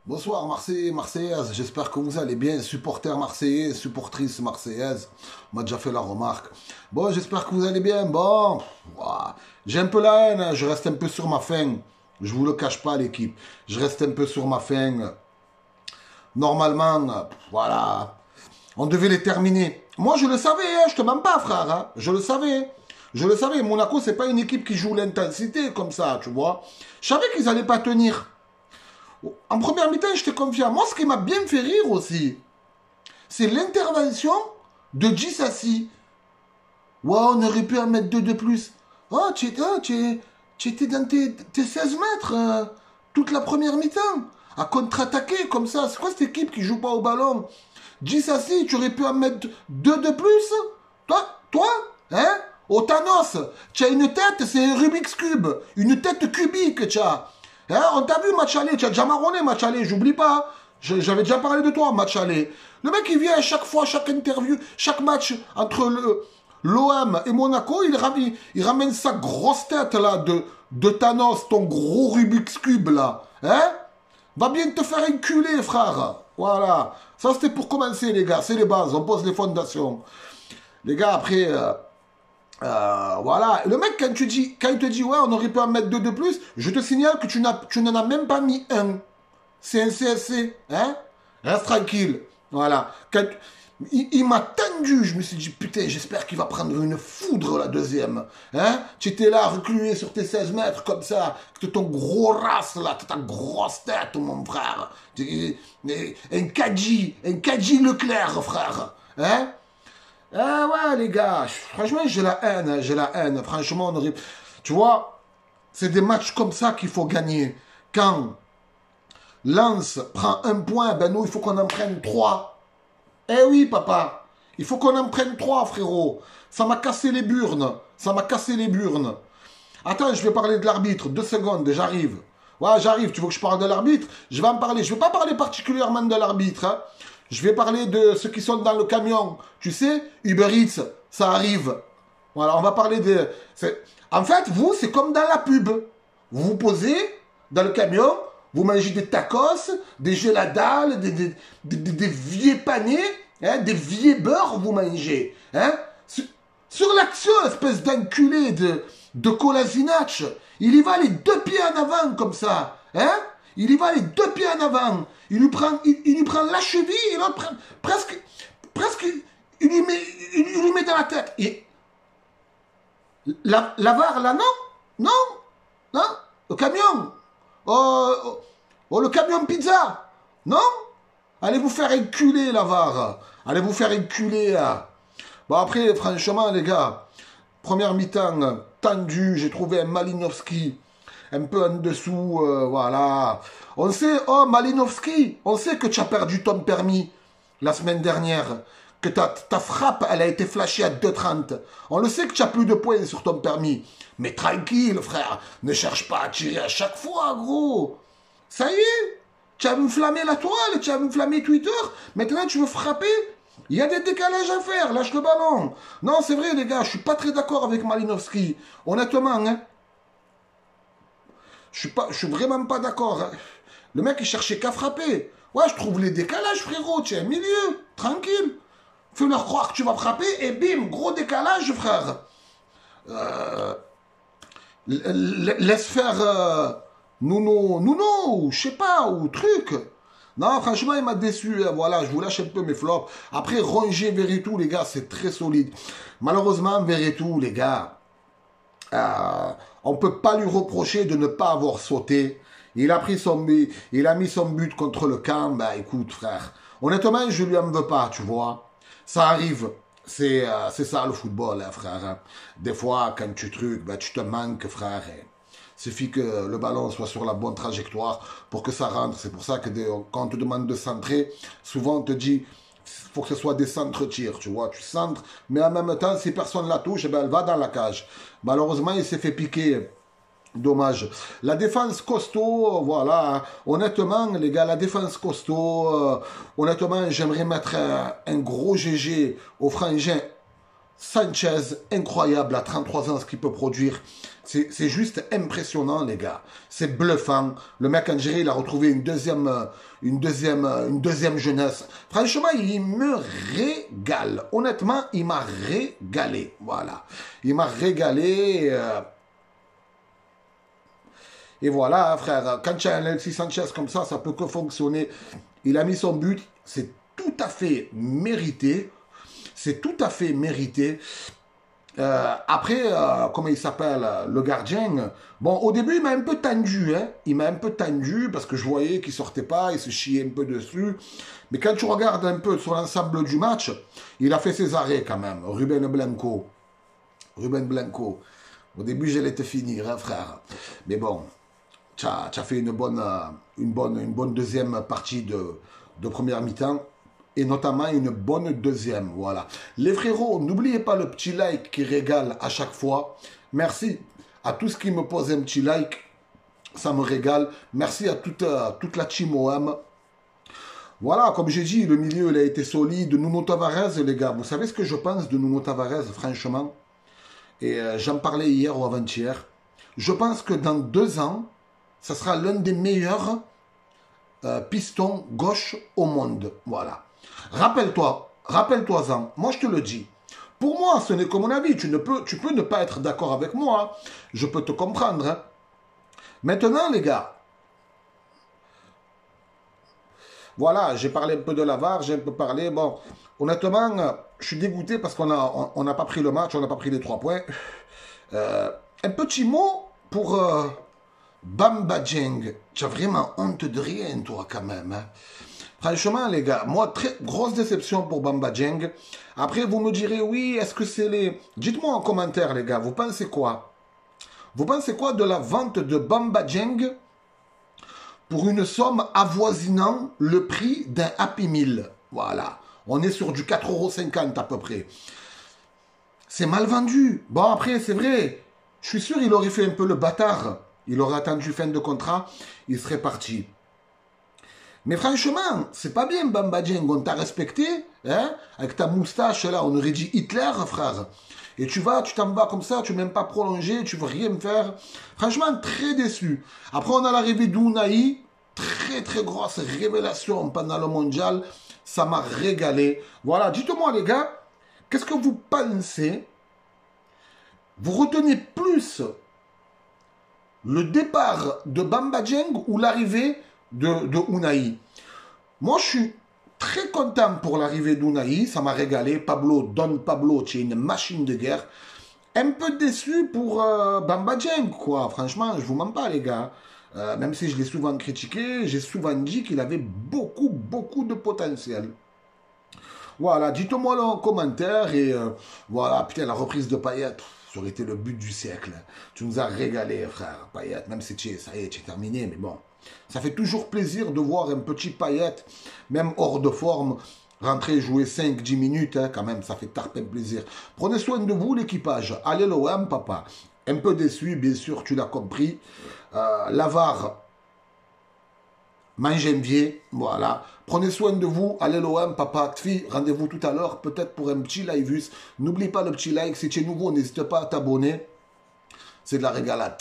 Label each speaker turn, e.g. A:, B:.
A: Bonsoir Marseillais, Marseillaise, j'espère que vous allez bien, supporters marseillais, supportrices marseillaises, on m'a déjà fait la remarque. Bon, j'espère que vous allez bien, bon, ouah, j'ai un peu la haine, hein, je reste un peu sur ma faim, je vous le cache pas l'équipe, je reste un peu sur ma faim. Normalement, voilà, on devait les terminer. Moi je le savais, hein, je te mens pas frère, hein, je le savais. Je le savais, Monaco c'est pas une équipe qui joue l'intensité comme ça, tu vois. Je savais qu'ils allaient pas tenir. En première mi-temps, j'étais confiant. Moi, ce qui m'a bien fait rire aussi, c'est l'intervention de Djissassi. Ouais, on aurait pu en mettre deux de plus. Oh, tu étais dans tes 16 mètres toute la première mi-temps. À contre-attaquer comme ça. C'est quoi cette équipe qui joue pas au ballon? Djissassi, tu aurais pu en mettre deux de plus. Toi, hein? Au Thanos, tu as une tête, c'est un Rubik's Cube. Une tête cubique, tu as. Hein, on t'a vu match aller, tu as déjà marronné match aller, j'oublie pas. J'avais déjà parlé de toi match aller. Le mec il vient à chaque fois, chaque interview, chaque match entre l'OM et Monaco, il ramène sa grosse tête là de Thanos, ton gros Rubik's Cube là. Hein? Va bien te faire enculer frère. Voilà. Ça c'était pour commencer les gars, c'est les bases, on pose les fondations. Les gars après... voilà. Le mec, quand il te dit, ouais, on aurait pu en mettre deux de plus, je te signale que tu n'en as même pas mis un. C'est un CSC. Hein? Reste tranquille. Voilà. Il m'a tendu. Je me suis dit, putain, j'espère qu'il va prendre une foudre la deuxième. Hein? Tu étais là, reculé sur tes 16 mètres, comme ça. Ton gros race, là. Ta grosse tête, mon frère. Un Kadji Leclerc, frère. Hein? Ah ouais, les gars, franchement, j'ai la haine, hein, j'ai la haine. Franchement, tu vois, c'est des matchs comme ça qu'il faut gagner. Quand Lens prend un point, ben nous, il faut qu'on en prenne trois. Eh oui, papa, il faut qu'on en prenne trois, frérot. Ça m'a cassé les burnes, ça m'a cassé les burnes. Attends, je vais parler de l'arbitre, 2 secondes, j'arrive. Ouais, j'arrive, tu veux que je parle de l'arbitre? Je vais en parler, je vais pas parler particulièrement de l'arbitre, hein. Je vais parler de ceux qui sont dans le camion. Tu sais, Uber Eats, ça arrive. Voilà, on va parler de... En fait, vous, c'est comme dans la pub. Vous vous posez dans le camion, vous mangez des tacos, des geladales, des vieux panés, hein, des vieux beurres, vous mangez. Hein. Sur l'action, espèce d'enculé de Kolasinac, il y va les deux pieds en avant comme ça. Hein. Il y va les deux pieds en avant. Il lui prend la cheville et l'autre presque, il lui met dans la tête. Et la VAR, là, non, non, le camion, le camion pizza, non, allez vous faire enculer, la VAR, allez vous faire enculer, là. Bon, après, franchement, les gars, première mi-temps, tendu, j'ai trouvé un Malinowski un peu en dessous, voilà. On sait, oh Malinowski, on sait que tu as perdu ton permis la semaine dernière, que ta frappe, elle a été flashée à 2,30. On le sait que tu as plus de points sur ton permis. Mais tranquille, frère, ne cherche pas à tirer à chaque fois, gros. Ça y est, tu as enflammé la toile, tu as enflammé Twitter, maintenant tu veux frapper. Il y a des décalages à faire, lâche le ballon. Non, c'est vrai, les gars, je suis pas très d'accord avec Malinowski. Honnêtement, hein. Je suis vraiment pas d'accord. Hein. Le mec, il cherchait qu'à frapper. Ouais, je trouve les décalages, frérot. Tu es un milieu. Tranquille. Fais-leur croire que tu vas frapper et bim, gros décalage, frère. Laisse faire Nuno, je sais pas, ou truc. Non, franchement, il m'a déçu. Voilà, je vous lâche un peu mes flops. Après, Rongier, Verretou, les gars, c'est très solide. Malheureusement, Verretou, les gars, on ne peut pas lui reprocher de ne pas avoir sauté. Il a pris son but, il a mis son but contre le camp. Bah écoute, frère, honnêtement, je lui en veux pas, tu vois. Ça arrive. C'est ça le football, hein, frère. Hein. Des fois, quand tu trucs, bah, tu te manques, frère. Il suffit que le ballon soit sur la bonne trajectoire pour que ça rentre. C'est pour ça que quand on te demande de centrer, souvent on te dit faut que ce soit des centres-tirs, tu vois. Tu centres, mais en même temps, si personne la touche, eh ben, elle va dans la cage. Malheureusement, il s'est fait piquer. Dommage. La défense costaud, voilà. Honnêtement, les gars, la défense costaud, honnêtement, j'aimerais mettre un gros GG au frangin. Sanchez, incroyable à 33 ans ce qu'il peut produire. C'est juste impressionnant, les gars. C'est bluffant. Le mec, en dirait, il a retrouvé une deuxième jeunesse. Franchement, il me régale. Honnêtement, il m'a régalé. Voilà. Il m'a régalé. Et voilà, frère. Quand tu as un Alexis Sanchez comme ça peut que fonctionner. Il a mis son but. C'est tout à fait mérité. C'est tout à fait mérité. Après, comment il s'appelle, le gardien, bon, au début, il m'a un peu tendu, hein. Il m'a un peu tendu parce que je voyais qu'il sortait pas, il se chiait un peu dessus. Mais quand tu regardes un peu sur l'ensemble du match, il a fait ses arrêts quand même. Ruben Blanco. Au début, j'allais te finir, hein, frère. Mais bon, tu as fait une bonne deuxième partie de première mi-temps. Et notamment une bonne deuxième, voilà. Les frérots, n'oubliez pas le petit like qui régale à chaque fois. Merci à tous qui me posent un petit like, ça me régale. Merci à toute la team OM. Voilà, comme j'ai dit, le milieu il a été solide. Nuno Tavares, les gars, vous savez ce que je pense de Nuno Tavares, franchement? Et j'en parlais hier ou avant-hier. Je pense que dans 2 ans, ça sera l'un des meilleurs pistons gauche au monde, voilà. Rappelle-toi-en, moi je te le dis. Pour moi, ce n'est que mon avis. Tu peux ne pas être d'accord avec moi. Je peux te comprendre. Hein. Maintenant, les gars, voilà, j'ai parlé un peu de la VAR, j'ai un peu parlé. Bon, honnêtement, je suis dégoûté parce qu'on n'a pas pris le match, on n'a pas pris les 3 points. Un petit mot pour Bamba Dieng. Tu as vraiment honte de rien, toi, quand même. Hein. Franchement, les gars, moi, très grosse déception pour Bamba Dieng. Après, vous me direz, oui, est-ce que c'est les... Dites-moi en commentaire, les gars, vous pensez quoi? Vous pensez quoi de la vente de Bamba Dieng pour une somme avoisinant le prix d'un Happy Meal? Voilà. On est sur du 4,50 € à peu près. C'est mal vendu. Bon, après, c'est vrai. Je suis sûr il aurait fait un peu le bâtard. Il aurait attendu fin de contrat. Il serait parti. Mais franchement, c'est pas bien, Bamba Dieng, on t'a respecté, hein, avec ta moustache là, on aurait dit Hitler, frère. Et tu t'en vas comme ça, tu ne veux même pas prolonger, tu veux rien faire. Franchement, très déçu. Après, on a l'arrivée d'Unai, très grosse révélation pendant le mondial, ça m'a régalé. Voilà, dites-moi les gars, qu'est-ce que vous pensez? Vous retenez plus le départ de Bamba Dieng ou l'arrivée de Unai? Moi, je suis très content pour l'arrivée d'Unai. Ça m'a régalé. Don Pablo, tu es une machine de guerre. Un peu déçu pour Bamba Dieng, quoi. Franchement, je vous mens pas, les gars. Même si je l'ai souvent critiqué, j'ai souvent dit qu'il avait beaucoup de potentiel. Voilà, dites-moi en commentaire. Et voilà, putain, la reprise de Payet, ça aurait été le but du siècle. Tu nous as régalé, frère, Payet. Même si ça y est, tu es terminé, mais bon. Ça fait toujours plaisir de voir un petit Payet, même hors de forme, rentrer jouer 5-10 minutes, hein, quand même, ça fait tarpin plaisir. Prenez soin de vous, l'équipage. Allez l'OM, papa. Un peu déçu, bien sûr, tu l'as compris. L'avare, Mangenvier, voilà. Prenez soin de vous, allez l'OM, papa. Tfi, rendez-vous tout à l'heure, peut-être pour un petit live. N'oublie pas le petit like, si tu es nouveau, n'hésite pas à t'abonner. C'est de la régalade.